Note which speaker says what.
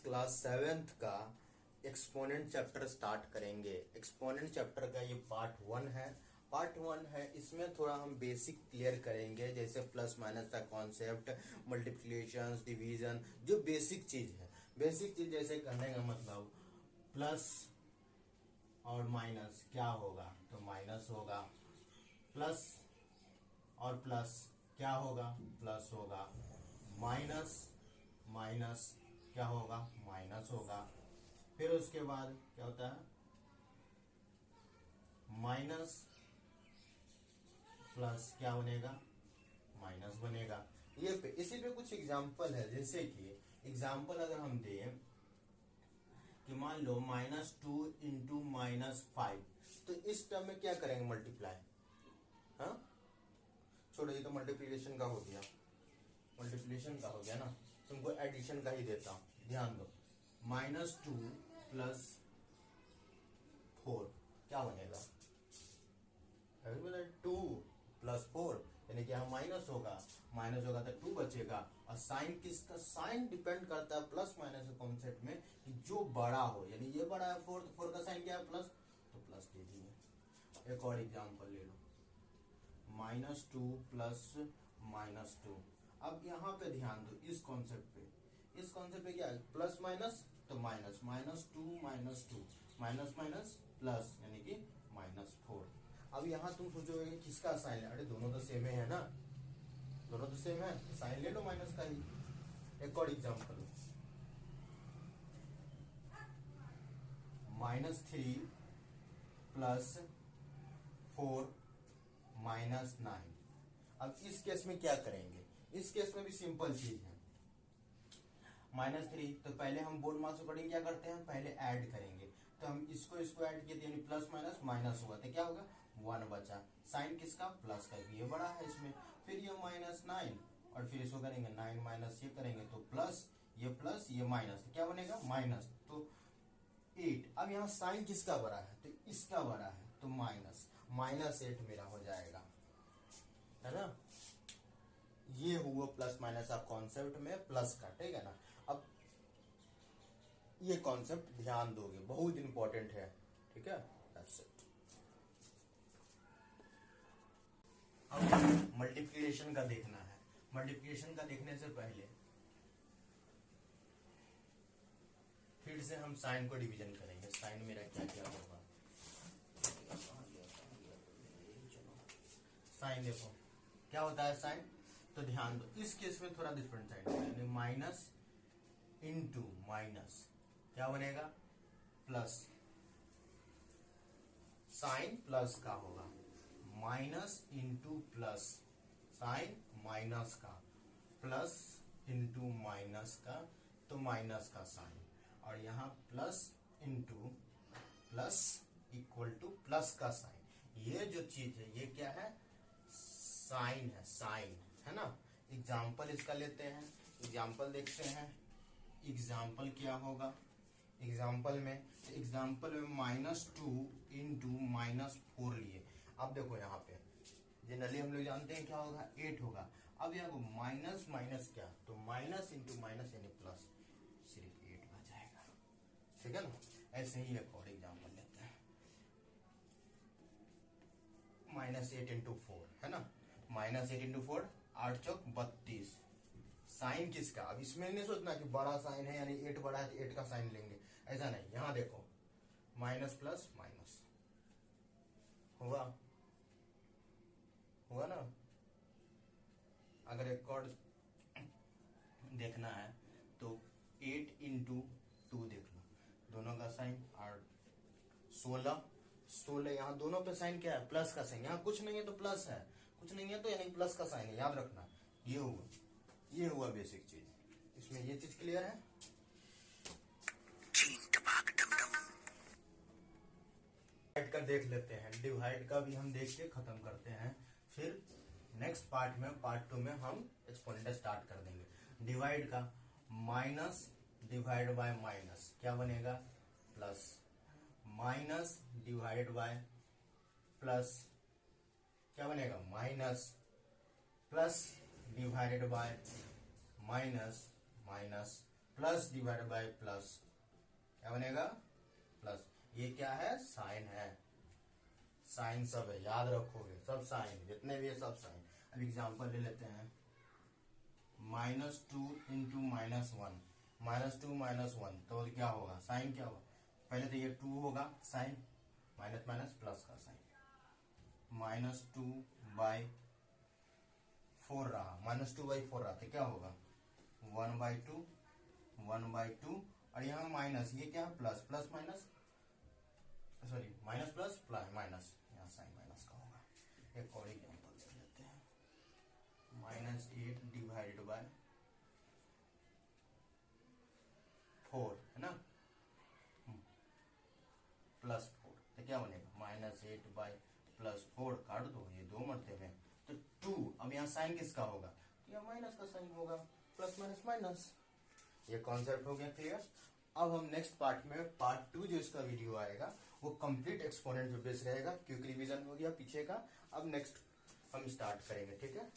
Speaker 1: Class 7th का exponent chapter start करेंगे। Exponent chapter का ये पार्ट 1 है। इसमें थोड़ा हम बेसिक क्लियर करेंगे, जैसे प्लस माइनस का कॉन्सेप्ट, मल्टीप्लिकेशन, डिवीजन, जो बेसिक चीज है। बेसिक चीज जैसे करने का मतलब प्लस और माइनस क्या होगा, तो माइनस होगा। प्लस और प्लस क्या होगा, प्लस होगा। माइनस माइनस क्या होगा, माइनस होगा। फिर उसके बाद क्या होता है, माइनस प्लस क्या बनेगा, माइनस बनेगा। इसी पे कुछ एग्जाम्पल है, जैसे कि एग्जाम्पल अगर हम दें कि मान लो -2 इंटू -5, तो इस टर्म में क्या करेंगे, मल्टीप्लाई। हाँ, छोड़ो, ये तो मल्टीप्लिकेशन का हो गया, ना। तुमको एडिशन का ही देता हूं, ध्यान दो। -2 प्लस 4 क्या बनेगा, 2 प्लस 4 यानी कि यहाँ माइनस होगा तो 2 बचेगा। और साइन किसका, साइन डिपेंड करता है प्लस माइनस के कॉन्सेप्ट में कि जो बड़ा हो, यानी ये बड़ा है 4, तो 4 का साइन क्या है, प्लस, तो प्लस दे दिए। एक और एग्जांपल ले लो, -2 प्लस -2। अब यहाँ पे ध्यान दो, इस कॉन्सेप्ट पे क्या है, प्लस माइनस तो माइनस, -2 -2, माइनस माइनस प्लस यानी कि -4। अब यहाँ तुम सोचोगे किसका साइन है, अरे दोनों तो सेम है ना, दोनों तो सेम है, तो साइन ले लो माइनस का ही। एक और एग्जांपल, -3 प्लस 4 -9। अब इस केस में क्या करेंगे, इस केस में भी सिंपल चीज है। -3 तो पहले हम बोर्ड मार्क्स अकॉर्डिंग क्या करते हैं, पहले ऐड करेंगे। तो हम इसको ऐड किए, यानी प्लस माइनस माइनस हुआ, तो क्या होगा, 1 बचा। साइन किसका, प्लस का, ये बड़ा है इसमें। फिर ये -9 और फिर इसको करेंगे 9 माइनस ये करेंगे तो प्लस, ये माइनस, तो क्या बनेगा, माइनस, तो 8। अब यहाँ साइन किसका बड़ा है, तो इसका बड़ा है, तो -8 मेरा हो जाएगा, है ना। ये हुआ प्लस माइनस का कॉन्सेप्ट में प्लस का, ठीक है ना। अब ये कॉन्सेप्ट ध्यान दोगे, बहुत इंपॉर्टेंट है, ठीक है। That's it. अब मल्टीप्लिकेशन का देखना है। मल्टीप्लिकेशन का देखने से पहले फिर से हम साइन को डिवीजन करेंगे। साइन मेरा क्या क्या होगा, साइन देखो क्या होता है साइन, तो ध्यान दो, इस केस में थोड़ा डिफरेंट साइन होगा, यानी माइनस इंटू माइनस क्या बनेगा, प्लस। साइन प्लस का होगा, minus into plus, sign minus का, प्लस इंटू माइनस का, तो माइनस का साइन। और यहाँ plus into plus equal to plus का साइन। ये जो चीज है ये क्या है, साइन है, साइन है ना। एग्जाम्पल इसका लेते हैं, एग्जाम्पल देखते हैं। एग्जाम्पल क्या होगा, एग्जाम्पल में -2 इंटू -4 लिए। अब देखो यहाँ पे जनरली हम लोग जानते हैं क्या होगा, 8 होगा। अब यहाँ को माइनस माइनस क्या, तो माइनस इंटू माइनस यानी प्लस, सिर्फ 8 आ जाएगा, ठीक है ना। ऐसे ही एक और एग्जाम्पल लेते हैं, -8 इंटू 4 है ना। -8 इंटू 4, 8 चौक 32। साइन किसका, अब इसमें नहीं सोचना कि बड़ा साइन है यानी 8 बड़ा है तो 8 का साइन लेंगे, ऐसा नहीं। यहां देखो माइनस प्लस माइनस हुआ ना। अगर एक और देखना है तो 8 इंटू 2 देख लो, दोनों का साइन। और 16 यहाँ दोनों पे साइन क्या है, प्लस का साइन। यहाँ कुछ नहीं है तो प्लस है, कुछ नहीं है तो यानी प्लस का साइन है, याद रखना। ये हुआ बेसिक चीज। इसमें ये चीज क्लियर है। डिवाइड का देख लेते हैं, डिवाइड का भी हम देख के खत्म करते हैं। फिर नेक्स्ट पार्ट में, पार्ट 2 में हम एक्सपोनेंट स्टार्ट कर देंगे। डिवाइड का, माइनस डिवाइड बाय माइनस क्या बनेगा, plus. Minus divide by plus क्या बनेगा, minus. Plus divided by minus, minus plus divide by plus, क्या बनेगा प्लस। ये क्या है साइन है, साइन सब है, याद रखोगे सब साइन, जितने भी है सब साइन। अब एग्जांपल ले लेते हैं, -2 इंटू -1, -2 तो क्या होगा साइन क्या होगा, पहले तो ये 2 होगा साइन, माइनस माइनस प्लस का साइन, -2/4 रहा, -2/4 रहा तो क्या होगा 1/2, 1/2 और यहाँ माइनस, ये क्या है plus, plus minus sorry minus plus plus minus, यहाँ साइन माइनस का होगा। एक और एग्जाम्पल ले लेते हैं, -8 डिवाइडेड बाय 4 है ना, +4 तो क्या बनेगा -8/+4, काट दो ये 2 मरते हैं तो 2। अब यहाँ साइन किसका होगा, तो यहाँ माइनस का साइन होगा, प्लस माइनस माइनस। ये कॉन्सेप्ट हो गया क्लियर। अब हम नेक्स्ट पार्ट में, पार्ट 2 जो इसका वीडियो आएगा वो कंप्लीट एक्सपोनेंट पे बेस रहेगा, क्योंकि रिवीजन हो गया पीछे का। अब नेक्स्ट हम स्टार्ट करेंगे, ठीक है।